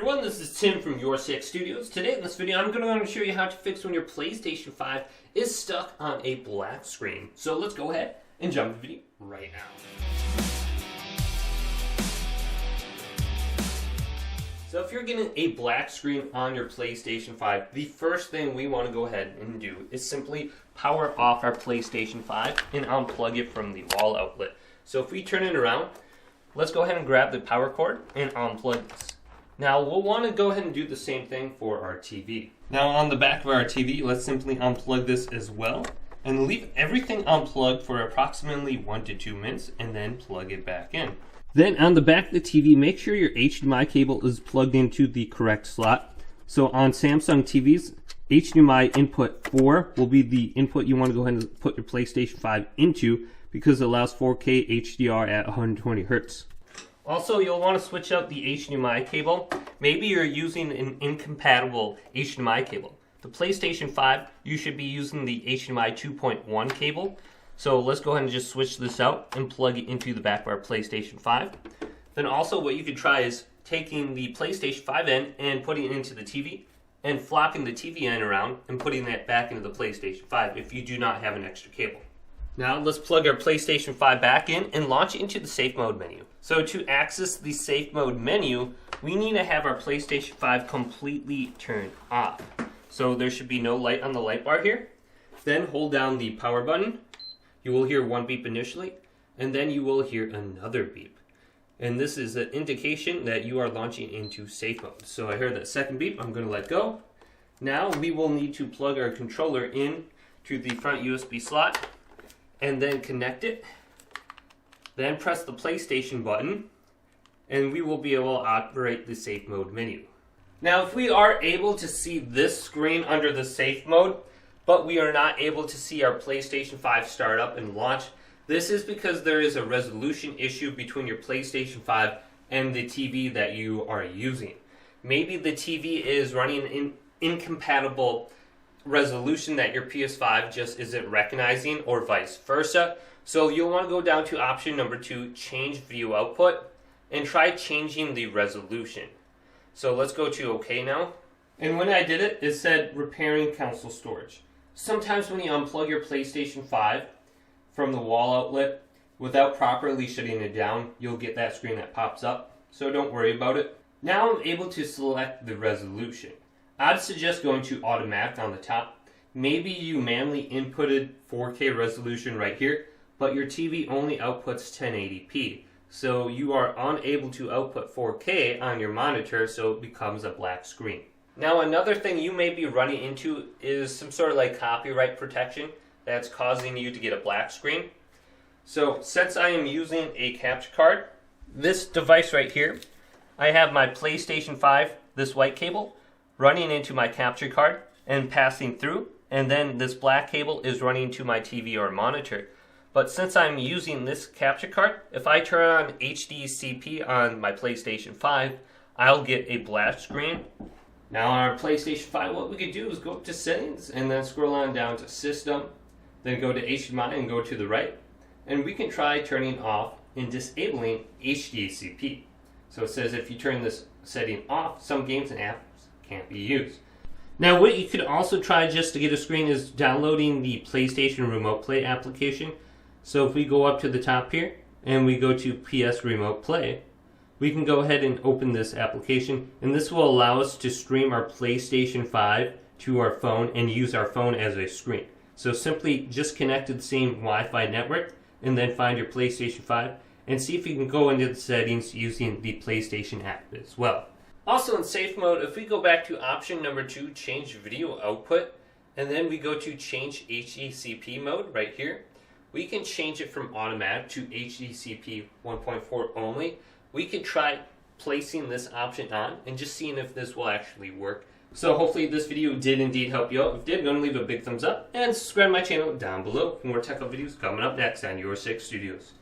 everyone, this is Tim from Your Six Studios. Today in this video I'm going to show you how to fix when your PlayStation 5 is stuck on a black screen. So let's go ahead and jump into the video right now. So if you're getting a black screen on your PlayStation 5, the first thing we want to go ahead and do is simply power off our PlayStation 5 and unplug it from the wall outlet. So if we turn it around, let's go ahead and grab the power cord and unplug this. Now we'll want to go ahead and do the same thing for our TV. Now on the back of our TV, let's simply unplug this as well and leave everything unplugged for approximately 1 to 2 minutes and then plug it back in. Then on the back of the TV, make sure your HDMI cable is plugged into the correct slot. So on Samsung TVs, HDMI input 4 will be the input you want to go ahead and put your PlayStation 5 into because it allows 4K HDR at 120 Hz. Also, you'll want to switch out the HDMI cable. Maybe you're using an incompatible HDMI cable. The PlayStation 5, you should be using the HDMI 2.1 cable. So let's go ahead and just switch this out and plug it into the back of our PlayStation 5. Then also what you could try is taking the PlayStation 5 end and putting it into the TV and flopping the TV end around and putting that back into the PlayStation 5 if you do not have an extra cable. Now let's plug our PlayStation 5 back in and launch it into the safe mode menu. So to access the safe mode menu, we need to have our PlayStation 5 completely turned off. So there should be no light on the light bar here. Then hold down the power button. You will hear one beep initially, and then you will hear another beep. And this is an indication that you are launching into safe mode. So I heard that second beep, I'm going to let go. Now we will need to plug our controller in to the front USB slot and then connect it. Then press the PlayStation button and we will be able to operate the safe mode menu. Now if we are able to see this screen under the safe mode, but we are not able to see our PlayStation 5 start up and launch, this is because there is a resolution issue between your PlayStation 5 and the TV that you are using. Maybe the TV is running an incompatible resolution that your PS5 just isn't recognizing, or vice versa. So you'll want to go down to option number 2, change video output, and try changing the resolution. So let's go to OK now. And when I did it, it said repairing console storage. Sometimes when you unplug your PlayStation 5 from the wall outlet without properly shutting it down, you'll get that screen that pops up. So don't worry about it. Now I'm able to select the resolution. I'd suggest going to automatic on the top. Maybe you manually inputted 4K resolution right here, but your TV only outputs 1080p. So you are unable to output 4K on your monitor, so it becomes a black screen. Now another thing you may be running into is some sort of like copyright protection that's causing you to get a black screen. So since I am using a capture card, this device right here, I have my PlayStation 5, this white cable, running into my capture card and passing through, and then this black cable is running to my TV or monitor. But since I'm using this capture card, if I turn on HDCP on my PlayStation 5, I'll get a black screen. Now on our PlayStation 5, what we could do is go up to settings and then scroll on down to system, then go to HDMI and go to the right, and we can try turning off and disabling HDCP. So it says if you turn this setting off, some games and apps can't be used. Now what you could also try just to get a screen is downloading the PlayStation Remote Play application. So if we go up to the top here and we go to PS Remote Play, we can go ahead and open this application, and this will allow us to stream our PlayStation 5 to our phone and use our phone as a screen. So simply just connect to the same Wi-Fi network and then find your PlayStation 5 and see if you can go into the settings using the PlayStation app as well. Also in safe mode, if we go back to option number 2, change video output, and then we go to change HDCP mode right here, we can change it from automatic to HDCP 1.4 only. We could try placing this option on and just seeing if this will actually work. So hopefully this video did indeed help you out. If it did, go and leave a big thumbs up and subscribe to my channel down below for more tech videos coming up next on Your Six Studios.